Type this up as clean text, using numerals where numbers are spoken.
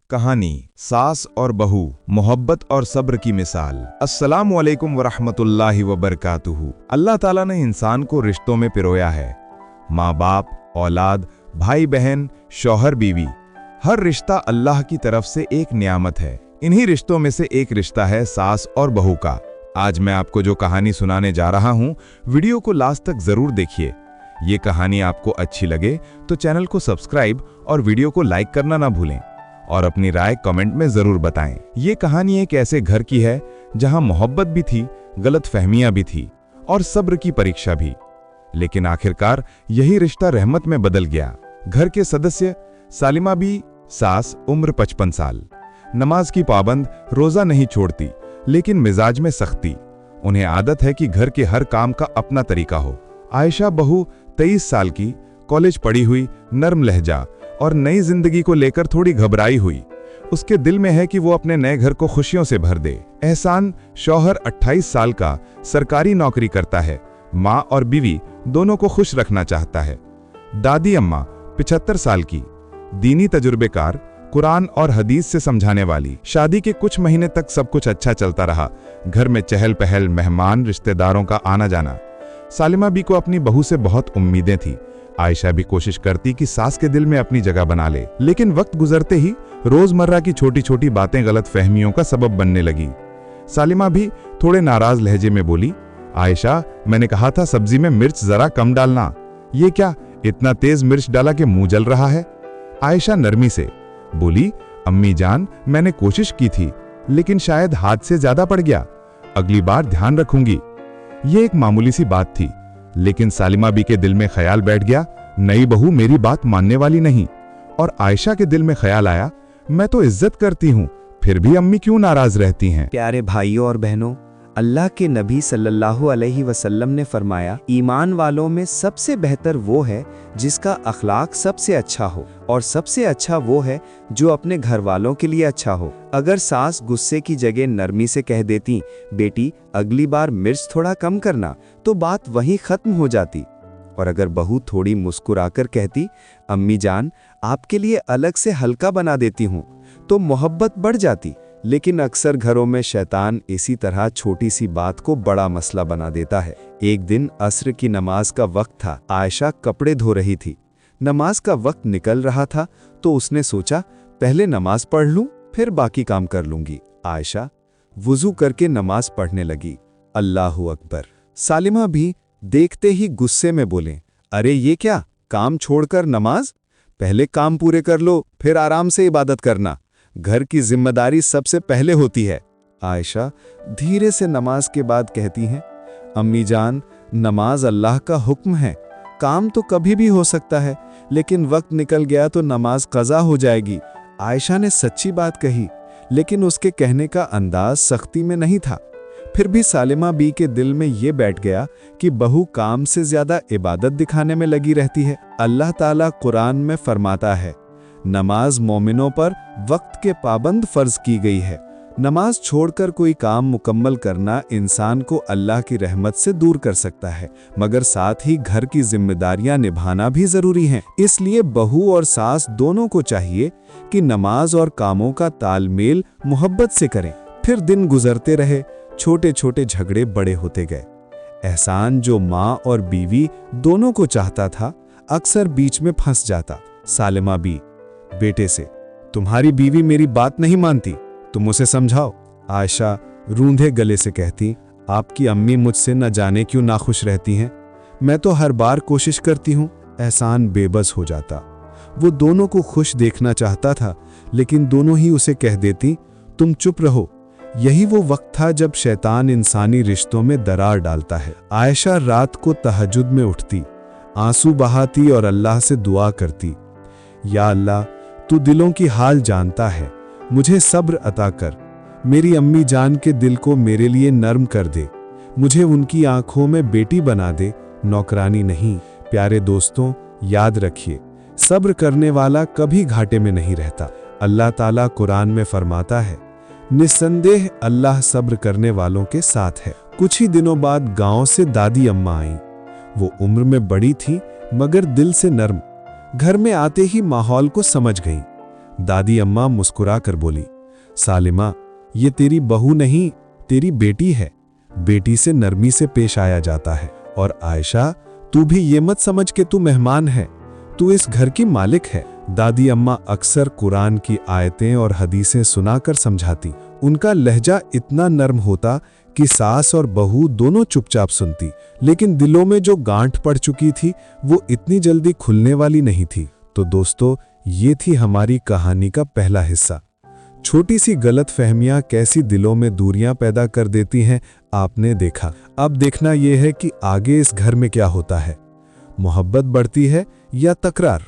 कहानी सास और बहू, मोहब्बत और सब्र की मिसाल। अस्सलामु अलैकुम वरहमतुल्लाहि वबरकातुहू। अल्लाह ताला ने इंसान को रिश्तों में पिरोया है। माँ बाप, औलाद, भाई बहन, शौहर बीवी, हर रिश्ता अल्लाह की तरफ से एक नियामत है। इन्हीं रिश्तों में से एक रिश्ता है सास और बहू का। आज मैं आपको जो कहानी सुनाने जा रहा हूँ, वीडियो को लास्ट तक जरूर देखिए। ये कहानी आपको अच्छी लगे तो चैनल को सब्सक्राइब और वीडियो को लाइक करना ना भूलें और अपनी राय कमेंट में जरूर बताएं। ये कहानी एक ऐसे घर की है जहां मोहब्बत भी थी, गलतफहमियां भी थी और सब्र की परीक्षा भी। लेकिन आखिरकार यही रिश्ता रहमत में बदल गया। घर के सदस्य सालिमा बी, सास, उम्र 55 साल, नमाज की पाबंद, रोजा नहीं छोड़ती, लेकिन मिजाज में सख्ती। उन्हें आदत है कि घर के हर काम का अपना तरीका हो। आयशा बहू 23 साल की, कॉलेज पढ़ी हुई, नर्म लहजा और नई जिंदगी को लेकर थोड़ी घबराई हुई। उसके दिल में है कि वो अपने नए घर को खुशियों से भर दे। एहसान शौहर 28 साल का, सरकारी नौकरी करता है, माँ और बीवी दोनों को खुश रखना चाहता है। दादी अम्मा 75 साल की, दीनी तजुर्बेकार, कुरान और हदीस से समझाने वाली। शादी के कुछ महीने तक सब कुछ अच्छा चलता रहा। घर में चहल पहल, मेहमान, रिश्तेदारों का आना जाना। सालिमा बी को अपनी बहू से बहुत उम्मीदें थी। आयशा भी कोशिश करती कि सास के दिल में अपनी जगह बना ले, लेकिन वक्त गुजरते ही रोजमर्रा की छोटी छोटी बातें गलत फहमियों का सबब बनने लगी। सालिमा भी थोड़े नाराज लहजे में बोली, आयशा, मैंने कहा था सब्जी में मिर्च जरा कम डालना। ये क्या, इतना तेज मिर्च डाला कि मुंह जल रहा है। आयशा नरमी से बोली, अम्मी जान, मैंने कोशिश की थी, लेकिन शायद हाथ से ज्यादा पड़ गया, अगली बार ध्यान रखूंगी। ये एक मामूली सी बात थी, लेकिन सालिमा बी के दिल में ख्याल बैठ गया, नई बहू मेरी बात मानने वाली नहीं। और आयशा के दिल में ख्याल आया, मैं तो इज्जत करती हूँ, फिर भी अम्मी क्यों नाराज रहती हैं। प्यारे भाइयों और बहनों, अल्लाह के नबी सल्लल्लाहु अलैहि वसल्लम ने फरमाया, ईमान वालों में सबसे बेहतर वो है जिसका अखलाक सबसे अच्छा हो, और सबसे अच्छा वो है जो अपने घर वालों के लिए अच्छा हो। अगर सास गुस्से की जगह नरमी से कह देती, बेटी अगली बार मिर्च थोड़ा कम करना, तो बात वहीं खत्म हो जाती। और अगर बहू थोड़ी मुस्कुराकर कहती, अम्मी जान आपके लिए अलग से हल्का बना देती हूँ, तो मोहब्बत बढ़ जाती। लेकिन अक्सर घरों में शैतान इसी तरह छोटी सी बात को बड़ा मसला बना देता है। एक दिन असर की नमाज का वक्त था। आयशा कपड़े धो रही थी। नमाज का वक्त निकल रहा था तो उसने सोचा, पहले नमाज पढ़ लूं, फिर बाकी काम कर लूंगी। आयशा वुजू करके नमाज पढ़ने लगी। अल्लाहु अकबर। सालिमा भी देखते ही गुस्से में बोले, अरे ये क्या, काम छोड़कर नमाज? पहले काम पूरे कर लो, फिर आराम से इबादत करना। घर की जिम्मेदारी सबसे पहले होती है। आयशा धीरे से नमाज के बाद कहती हैं, अम्मी जान, नमाज अल्लाह का हुक्म है। काम तो कभी भी हो सकता है, लेकिन वक्त निकल गया तो नमाज कज़ा हो जाएगी। आयशा ने सच्ची बात कही, लेकिन उसके कहने का अंदाज सख्ती में नहीं था। फिर भी सालिमा बी के दिल में ये बैठ गया कि बहू काम से ज्यादा इबादत दिखाने में लगी रहती है। अल्लाह ताला कुरान में फरमाता है, नमाज मोमिनों पर वक्त के पाबंद फर्ज की गई है। नमाज छोड़कर कोई काम मुकम्मल करना इंसान को अल्लाह की रहमत से दूर कर सकता है, मगर साथ ही घर की जिम्मेदारियां निभाना भी जरूरी है। इसलिए बहू और सास दोनों को चाहिए कि नमाज और कामों का तालमेल मोहब्बत से करें। फिर दिन गुजरते रहे, छोटे छोटे झगड़े बड़े होते गए। एहसान जो माँ और बीवी दोनों को चाहता था, अक्सर बीच में फंस जाता। सालिमा बी बेटे से, तुम्हारी बीवी मेरी बात नहीं मानती, तुम उसे समझाओ। आयशा रूंधे गले से कहती, आपकी अम्मी मुझसे न जाने क्यों नाखुश रहती हैं, मैं तो हर बार कोशिश करती हूँ। एहसान बेबस हो जाता। वो दोनों को खुश देखना चाहता था, लेकिन दोनों ही उसे कह देती, तुम चुप रहो। यही वो वक्त था जब शैतान इंसानी रिश्तों में दरार डालता है। आयशा रात को तहज्जुद में उठती, आंसू बहाती और अल्लाह से दुआ करती, या अल्लाह, तू दिलों की हाल जानता है, मुझे सब्र अता कर। मेरी अम्मी जान के दिल को मेरे लिए नर्म कर दे, मुझे उनकी आंखों में बेटी बना दे, नौकरानी नहीं। प्यारे दोस्तों, याद रखिए, सब्र करने वाला कभी घाटे में नहीं रहता। अल्लाह ताला कुरान में फरमाता है, निस्संदेह अल्लाह सब्र करने वालों के साथ है। कुछ ही दिनों बाद गांव से दादी अम्मा आईं। वो उम्र में बड़ी थी, मगर दिल से नर्म। घर में आते ही माहौल को समझ गईं। दादी अम्मा मुस्कुरा कर बोली, सालिमा, ये तेरी बहू नहीं, तेरी बेटी है। बेटी से नरमी से पेश आया जाता है। और आयशा, तू भी ये मत समझ के तू मेहमान है, तू इस घर की मालिक है। दादी अम्मा अक्सर कुरान की आयतें और हदीसें सुनाकर समझाती। उनका लहजा इतना नर्म होता कि सास और बहू दोनों चुपचाप सुनती, लेकिन दिलों में जो गांठ पड़ चुकी थी वो इतनी जल्दी खुलने वाली नहीं थी। तो दोस्तों, ये थी हमारी कहानी का पहला हिस्सा। छोटी सी गलतफहमियां कैसी दिलों में दूरियां पैदा कर देती हैं, आपने देखा। अब देखना यह है कि आगे इस घर में क्या होता है, मोहब्बत बढ़ती है या तकरार।